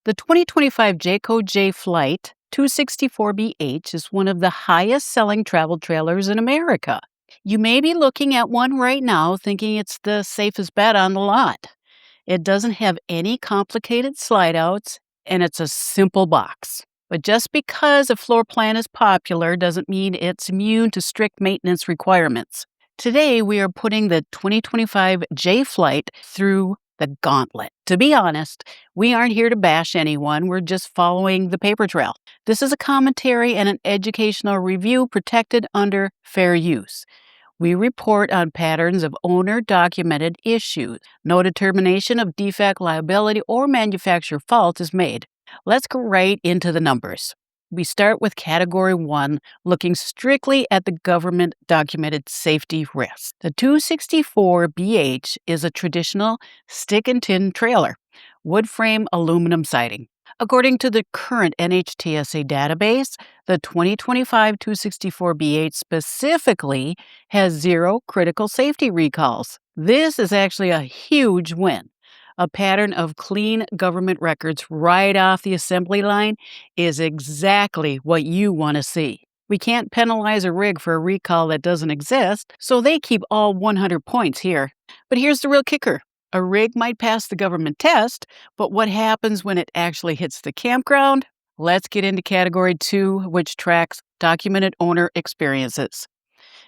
The 2025 Jayco Jay Flight 264BH is one of the highest selling travel trailers in America. You may be looking at one right now thinking it's the safest bet on the lot. It doesn't have any complicated slide outs and it's a simple box. But just because a floor plan is popular doesn't mean it's immune to strict maintenance requirements. Today, we are putting the 2025 Jay Flight through the gauntlet. To be honest, we aren't here to bash anyone, we're just following the paper trail. This is a commentary and an educational review protected under fair use. We report on patterns of owner-documented issues. No determination of defect, liability, or manufacturer fault is made. Let's go right into the numbers. We start with Category 1, looking strictly at the government-documented safety risk. The 264BH is a traditional stick-and-tin trailer, wood frame aluminum siding. According to the current NHTSA database, the 2025 264BH specifically has 0 critical safety recalls. This is actually a huge win. A pattern of clean government records right off the assembly line is exactly what you want to see. We can't penalize a rig for a recall that doesn't exist, so they keep all 100 points here. But here's the real kicker. A rig might pass the government test, but what happens when it actually hits the campground? Let's get into Category 2, which tracks documented owner experiences.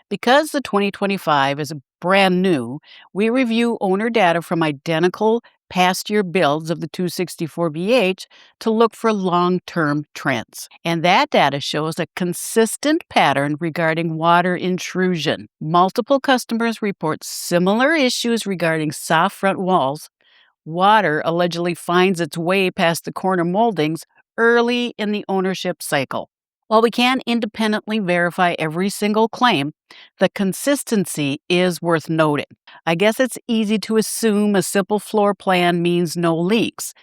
Because the 2025 is brand new, we review owner data from identical past year builds of the 264BH to look for long-term trends. And that data shows a consistent pattern regarding water intrusion. Multiple customers report similar issues regarding soft front walls. Water allegedly finds its way past the corner moldings early in the ownership cycle. While we can't independently verify every single claim, the consistency is worth noting. I guess it's easy to assume a simple floor plan means no leaks,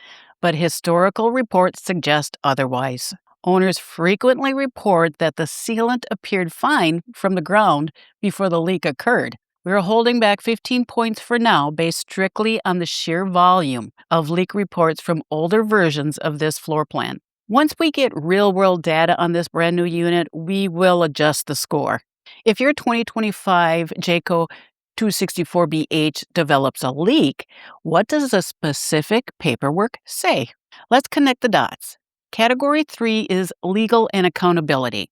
but historical reports suggest otherwise. Owners frequently report that the sealant appeared fine from the ground before the leak occurred. We're holding back 15 points for now based strictly on the sheer volume of leak reports from older versions of this floor plan. Once we get real-world data on this brand new unit, we will adjust the score. If your 2025 Jayco 264BH develops a leak, what does the specific paperwork say? Let's connect the dots. Category 3 is legal and accountability.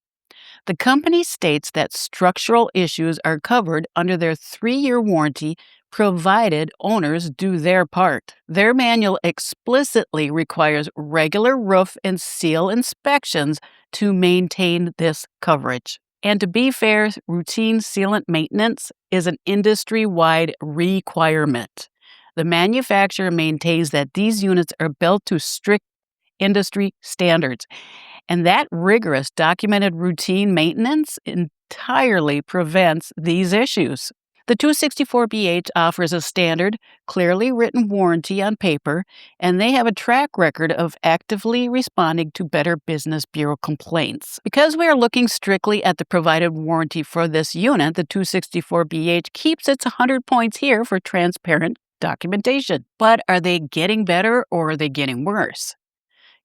The company states that structural issues are covered under their 3-year warranty provided owners do their part. Their manual explicitly requires regular roof and seal inspections to maintain this coverage. And to be fair, routine sealant maintenance is an industry-wide requirement. The manufacturer maintains that these units are built to strict industry standards, and that rigorous documented routine maintenance entirely prevents these issues. The 264BH offers a standard, clearly written warranty on paper, and they have a track record of actively responding to Better Business Bureau complaints. Because we are looking strictly at the provided warranty for this unit, the 264BH keeps its 100 points here for transparent documentation. But are they getting better or are they getting worse?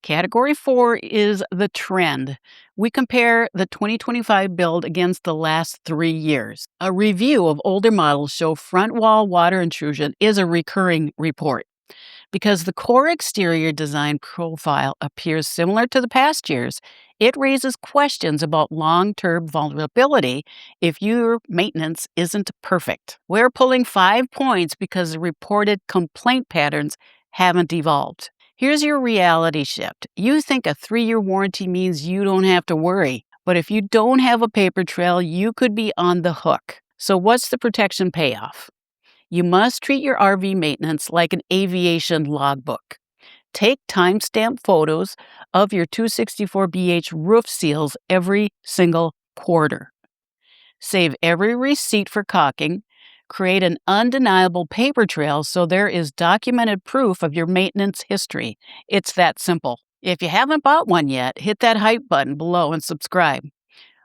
Category 4 is the trend. We compare the 2025 build against the last 3 years. A review of older models show front wall water intrusion is a recurring report. Because the core exterior design profile appears similar to the past years, it raises questions about long-term vulnerability if your maintenance isn't perfect. We're pulling 5 points because the reported complaint patterns haven't evolved. Here's your reality shift. You think a 3-year warranty means you don't have to worry, but if you don't have a paper trail, you could be on the hook. So what's the protection payoff? You must treat your RV maintenance like an aviation logbook. Take timestamp photos of your 264BH roof seals every single quarter. Save every receipt for caulking. Create an undeniable paper trail so there is documented proof of your maintenance history. It's that simple. If you haven't bought one yet, hit that hype button below and subscribe.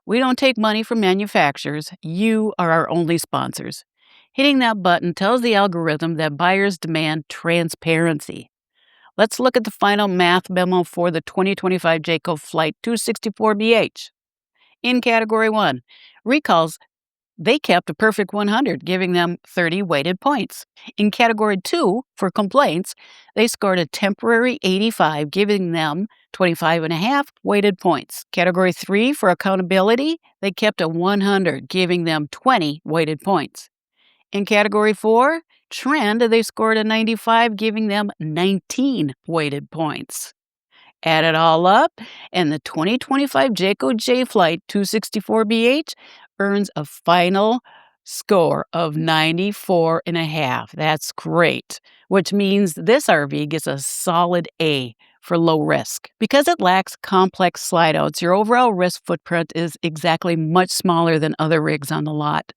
We don't take money from manufacturers. You are our only sponsors. Hitting that button tells the algorithm that buyers demand transparency. Let's look at the final math memo for the 2025 Jayco Flight 264BH. In Category 1, recalls, they kept a perfect 100, giving them 30 weighted points. In Category 2, for complaints, they scored a temporary 85, giving them 25.5 weighted points. Category 3, for accountability, they kept a 100, giving them 20 weighted points. In Category 4, trend, they scored a 95, giving them 19 weighted points. Add it all up, and the 2025 Jayco Jay Flight 264BH earns a final score of 94.5. That's great, which means this RV gets a solid A for low risk. Because it lacks complex slide outs, your overall risk footprint is exactly much smaller than other rigs on the lot.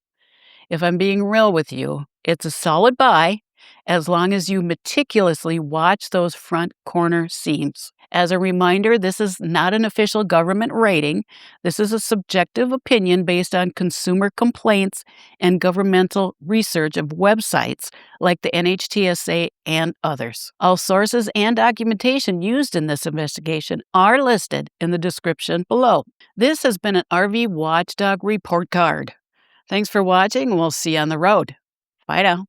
If I'm being real with you, it's a solid buy as long as you meticulously watch those front corner seams. As a reminder, this is not an official government rating. This is a subjective opinion based on consumer complaints and governmental research of websites like the NHTSA and others. All sources and documentation used in this investigation are listed in the description below. This has been an RV Watchdog report card. Thanks for watching, and we'll see you on the road. Bye now.